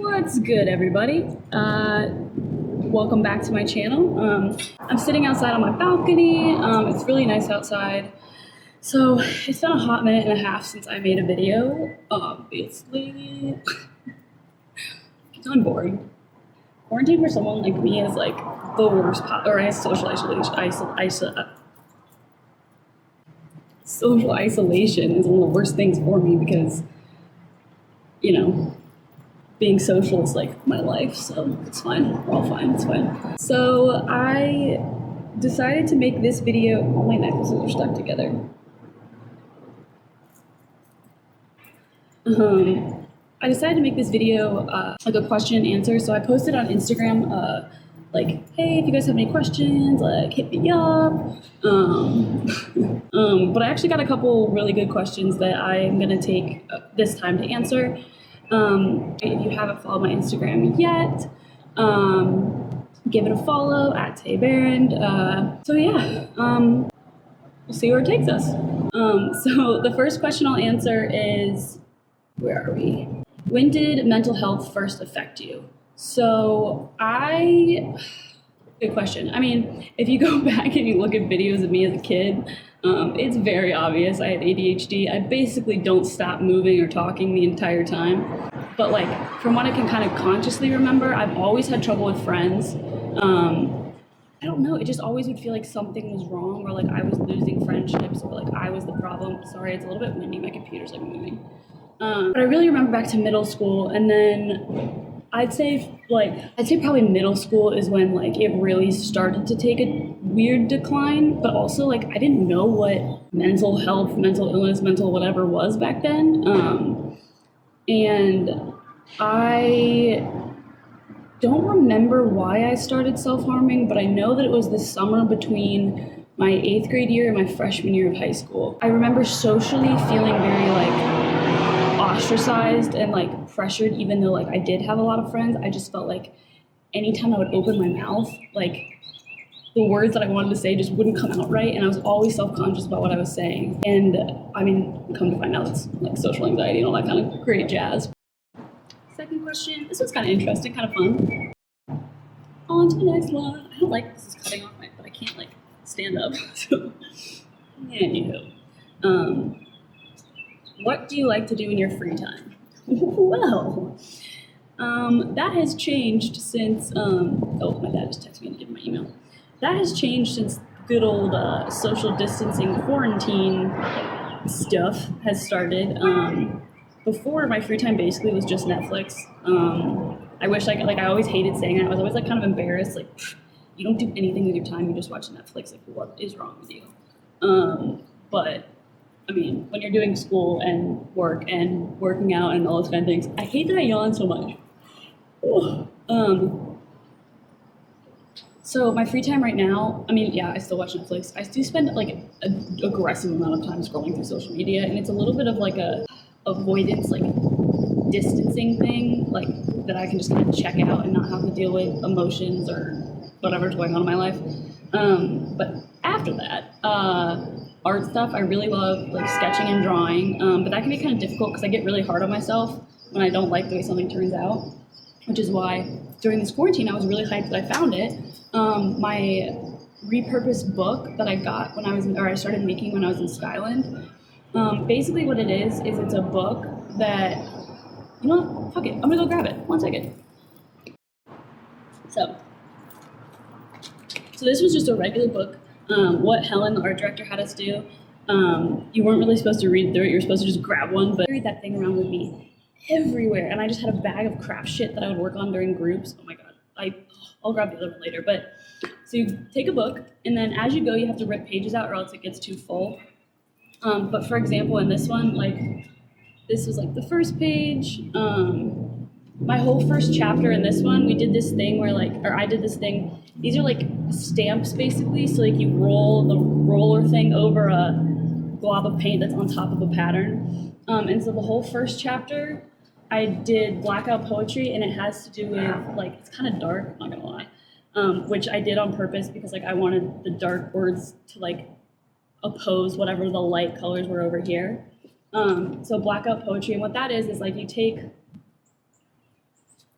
What's good, everybody? Welcome back to my channel. I'm sitting outside on my balcony. It's really nice outside. So it's been a hot minute and a half since I made a video. Obviously, I'm bored. Quarantine for someone like me is like the worst social isolation is one of the worst things for me because, you know, being social is like my life, so it's fine. We're all fine. It's fine. So I decided to make this video. All my necklaces are stuck together. I decided to make this video like a question and answer. So I posted on Instagram like, hey, if you guys have any questions, like hit me up. But I actually got a couple really good questions that I'm gonna take this time to answer. If you haven't followed my Instagram yet, give it a follow at TAY. So yeah, we'll see where it takes us. So the first question I'll answer is, where are we? When did mental health first affect you? So good question. I mean, if you go back and you look at videos of me as a kid, it's very obvious I had ADHD. I basically don't stop moving or talking the entire time. But like, from what I can kind of consciously remember, I've always had trouble with friends. I don't know, it just always would feel like something was wrong, or like I was losing friendships, or like I was the problem. Sorry, it's a little bit windy, my computer's like moving. But I really remember back to middle school, and then I'd say probably middle school is when like it really started to take a weird decline, but also like I didn't know what mental health, mental illness, mental whatever was back then. And I don't remember why I started self-harming, but I know that it was the summer between my 8th grade year and my freshman year of high school. I remember socially feeling very like ostracized and like pressured, even though like I did have a lot of friends. I just felt like anytime I would open my mouth, like the words that I wanted to say just wouldn't come out right, and I was always self-conscious about what I was saying. And I mean, come to find out, it's like social anxiety and all that kind of great jazz. Second question, this was kind of interesting, kind of fun. On to the next one. I don't like this is cutting off but I can't like stand up. So, anywho. What do you like to do in your free time? Well, that has changed since, oh, my dad just texted me to give my email. That has changed since good old social distancing quarantine stuff has started. Before, my free time basically was just Netflix. I wish I always hated saying that. I was always like kind of embarrassed, like, you don't do anything with your time, you just watch Netflix, like what is wrong with you? But I mean, when you're doing school and work and working out and all those kind of things, I hate that I yawn so much. So my free time right now, I mean, yeah, I still watch Netflix. I do spend like an aggressive amount of time scrolling through social media, and it's a little bit of like a avoidance, like distancing thing, like that I can just kind of check out and not have to deal with emotions or whatever's going on in my life. But after that, art stuff, I really love like sketching and drawing, but that can be kind of difficult because I get really hard on myself when I don't like the way something turns out, which is why during this quarantine I was really hyped that I found it. My repurposed book that I got I started making when I was in Skyland. Basically what it is it's a book that, you know what, fuck it, I'm gonna go grab it, 1 second. So this was just a regular book. What Helen, the art director, had us do, you weren't really supposed to read through it, you were supposed to just grab one, but I carried that thing around with me everywhere, and I just had a bag of craft shit that I would work on during groups. Oh my god, I'll grab the other one later. But so you take a book, and then as you go, you have to rip pages out or else it gets too full. But for example, in this one, like, this was like the first page. My whole first chapter in this one, we did this thing where I did this thing. These are like stamps basically. So like you roll the roller thing over a glob of paint that's on top of a pattern. And so the whole first chapter, I did blackout poetry, and it has to do with like, it's kind of dark, I'm not gonna lie, which I did on purpose because like I wanted the dark words to like oppose whatever the light colors were over here. So blackout poetry, and what that is like you take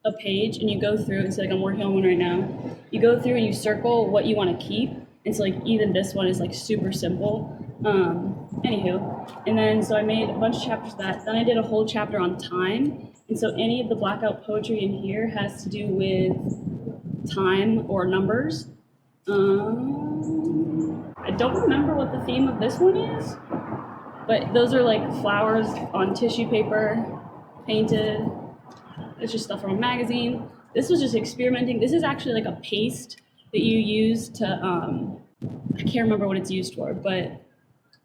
a page and you go through, it's like I'm working on one right now. You go through and you circle what you want to keep. And so like even this one is like super simple. Anywho, and then so I made a bunch of chapters of that. Then I did a whole chapter on time. And so any of the blackout poetry in here has to do with time or numbers. I don't remember what the theme of this one is, but those are like flowers on tissue paper, painted. It's just stuff from a magazine. This was just experimenting. This is actually like a paste that you use to, I can't remember what it's used for, but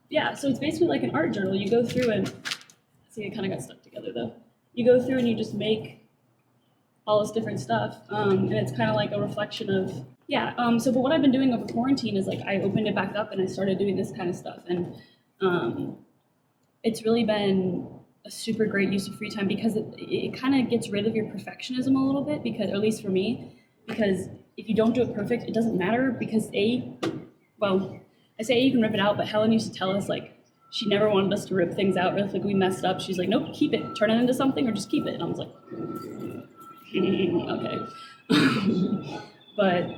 yeah, so it's basically like an art journal. You go through and, see, it kind of got stuck together though. You go through and you just make all this different stuff, and it's kind of like a reflection of, yeah. But what I've been doing over quarantine is like I opened it back up and I started doing this kind of stuff, and it's really been a super great use of free time because it kind of gets rid of your perfectionism a little bit, because, or at least for me, because if you don't do it perfect, it doesn't matter, because I say you can rip it out, but Helen used to tell us like she never wanted us to rip things out, or if like we messed up, she's like, nope, keep it, turn it into something, or just keep it. And I was like, okay. But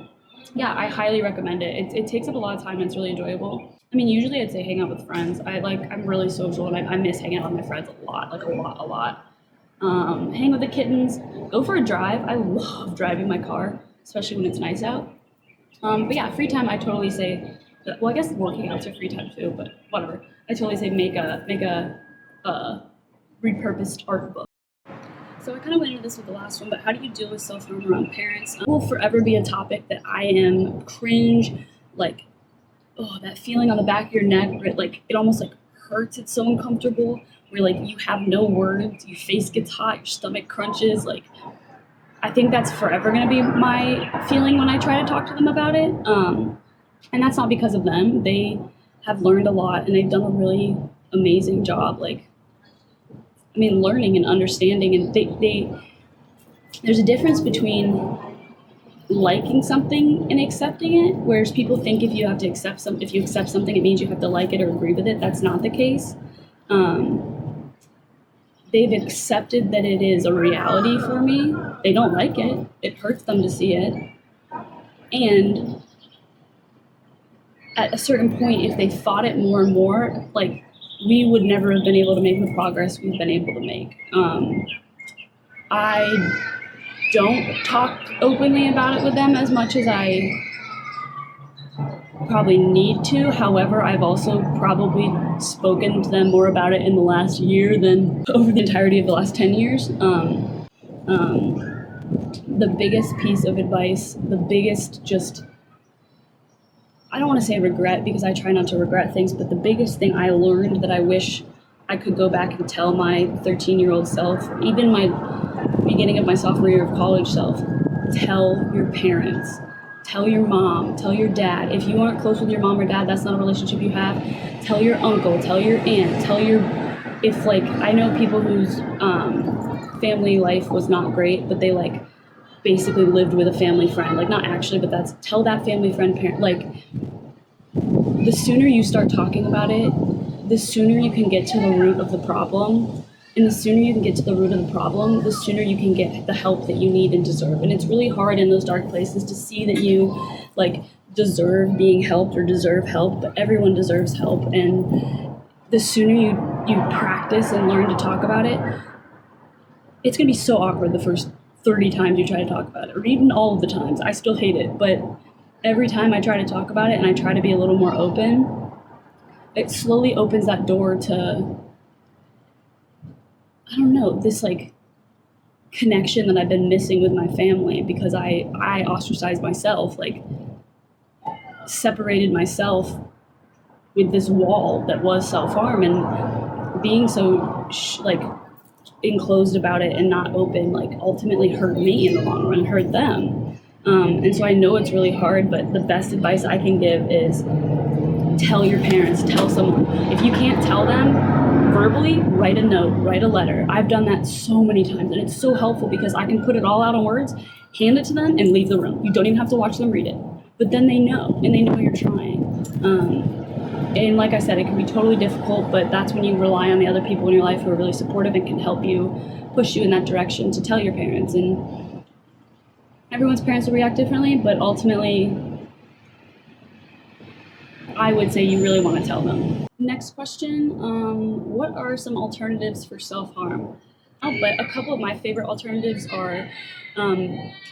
yeah, I highly recommend it. It takes up a lot of time and it's really enjoyable. I mean, usually I'd say hang out with friends. I'm really social and I miss hanging out with my friends a lot, like a lot. Hang with the kittens, go for a drive. I love driving my car, especially when it's nice out. But yeah, free time, I totally say, well, I guess working out's a free time too, but whatever. I totally say make a repurposed art book. So I kind of went into this with the last one, but how do you deal with self-harm around parents? It will forever be a topic that I am cringe, like, oh, that feeling on the back of your neck where it almost like hurts. It's so uncomfortable where like you have no words, your face gets hot, your stomach crunches. Like, I think that's forever going to be my feeling when I try to talk to them about it. And that's not because of them. They have learned a lot and they've done a really amazing job. Learning and understanding, and there's a difference between liking something and accepting it, whereas people think if you accept something, it means you have to like it or agree with it. That's not the case. They've accepted that it is a reality for me. They don't like it. It hurts them to see it. And at a certain point, if they fought it more and more, like, we would never have been able to make the progress we've been able to make. I don't talk openly about it with them as much as I probably need to. However, I've also probably spoken to them more about it in the last year than over the entirety of the last 10 years. The biggest piece of advice, I don't want to say regret because I try not to regret things, but the biggest thing I learned that I wish I could go back and tell my 13-year-old self, even my beginning of my sophomore year of college self, tell your parents, tell your mom, tell your dad. If you aren't close with your mom or dad, that's not a relationship you have. Tell your uncle, tell your aunt, I know people whose family life was not great, but they basically lived with a family friend, not actually, but tell that family friend parent, the sooner you start talking about it, the sooner you can get to the root of the problem, and the sooner you can get to the root of the problem, the sooner you can get the help that you need and deserve. And it's really hard in those dark places to see that you deserve being helped or deserve help, but everyone deserves help. And the sooner you practice and learn to talk about it, it's gonna be so awkward the first 30 times you try to talk about it, or even all of the times. I still hate it, but every time I try to talk about it and I try to be a little more open, it slowly opens that door to, I don't know, this connection that I've been missing with my family, because I ostracized myself, separated myself with this wall that was self-harm, and being so enclosed about it and not open ultimately hurt me in the long run, hurt them. And so I know it's really hard, but the best advice I can give is tell your parents, tell someone. If you can't tell them verbally, write a note, write a letter. I've done that so many times, and it's so helpful because I can put it all out in words, hand it to them, and leave the room. You don't even have to watch them read it. But then they know, and they know you're trying. And like I said, it can be totally difficult, but that's when you rely on the other people in your life who are really supportive and can help you, push you in that direction to tell your parents. And everyone's parents will react differently, but ultimately, I would say you really want to tell them. Next question, what are some alternatives for self-harm? But a couple of my favorite alternatives are,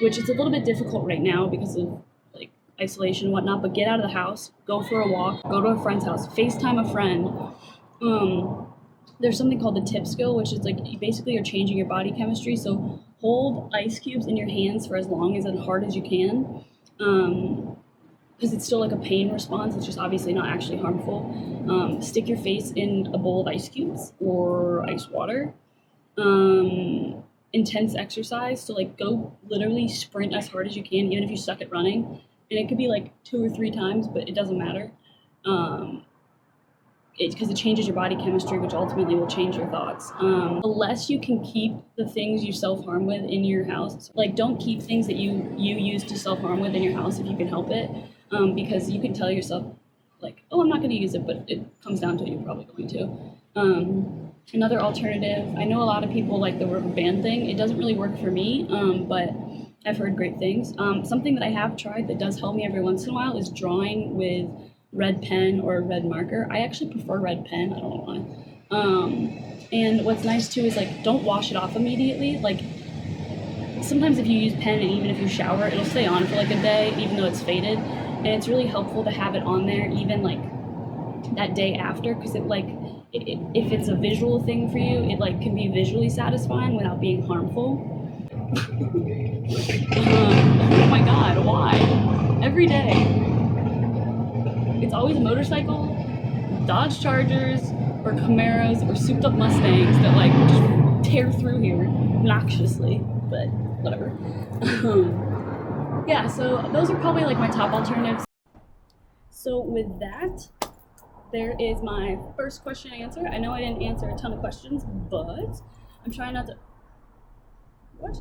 which is a little bit difficult right now because of like isolation and whatnot, but get out of the house, go for a walk, go to a friend's house, FaceTime a friend. Um, there's something called the tip skill, which is like you basically are changing your body chemistry. So hold ice cubes in your hands for as long as and hard as you can. Because it's still like a pain response. It's just obviously not actually harmful. Stick your face in a bowl of ice cubes or ice water. Intense exercise. So like go literally sprint as hard as you can, even if you suck at running. And it could be like 2 or 3 times, but it doesn't matter. Because it changes your body chemistry, which ultimately will change your thoughts. The less you can keep the things you self-harm with in your house, like don't keep things that you use to self-harm with in your house if you can help it, because you can tell yourself, like, oh, I'm not going to use it, but it comes down to it, you're probably going to. Another alternative, I know a lot of people like the rubber band thing. It doesn't really work for me, but I've heard great things. Something that I have tried that does help me every once in a while is drawing with red pen or red marker. I actually prefer red pen. I don't know why. And what's nice too is like don't wash it off immediately. Like sometimes if you use pen and even if you shower, it'll stay on for like a day, even though it's faded. And it's really helpful to have it on there even like that day after, because it like if it's a visual thing for you, it like can be visually satisfying without being harmful. Oh my god, why? Every day. It's always a motorcycle, Dodge Chargers, or Camaros, or souped up Mustangs that like just tear through here obnoxiously, but whatever. Yeah, so those are probably like my top alternatives. So with that, there is my first question and answer. I know I didn't answer a ton of questions, but I'm trying not to. What?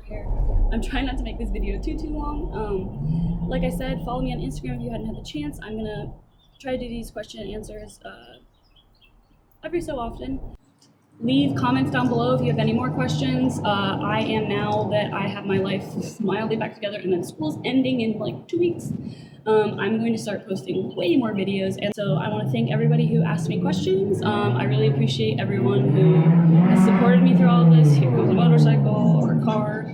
Hair. I'm trying not to make this video too long. Like I said, follow me on Instagram if you hadn't had the chance. I'm gonna try to do these question and answers every so often. Leave comments down below if you have any more questions. I am, now that I have my life mildly back together and then school's ending in like 2 weeks, I'm going to start posting way more videos. And so I want to thank everybody who asked me questions. I really appreciate everyone who has supported me through all of this. Here goes a motorcycle or a car.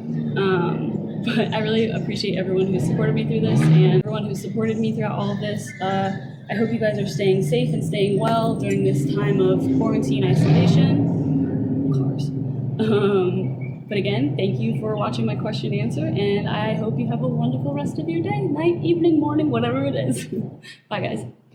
But I really appreciate everyone who supported me through this and everyone who supported me throughout all of this. I hope you guys are staying safe and staying well during this time of quarantine isolation. Cars. But again, thank you for watching my question and answer, and I hope you have a wonderful rest of your day, night, evening, morning, whatever it is. Bye, guys.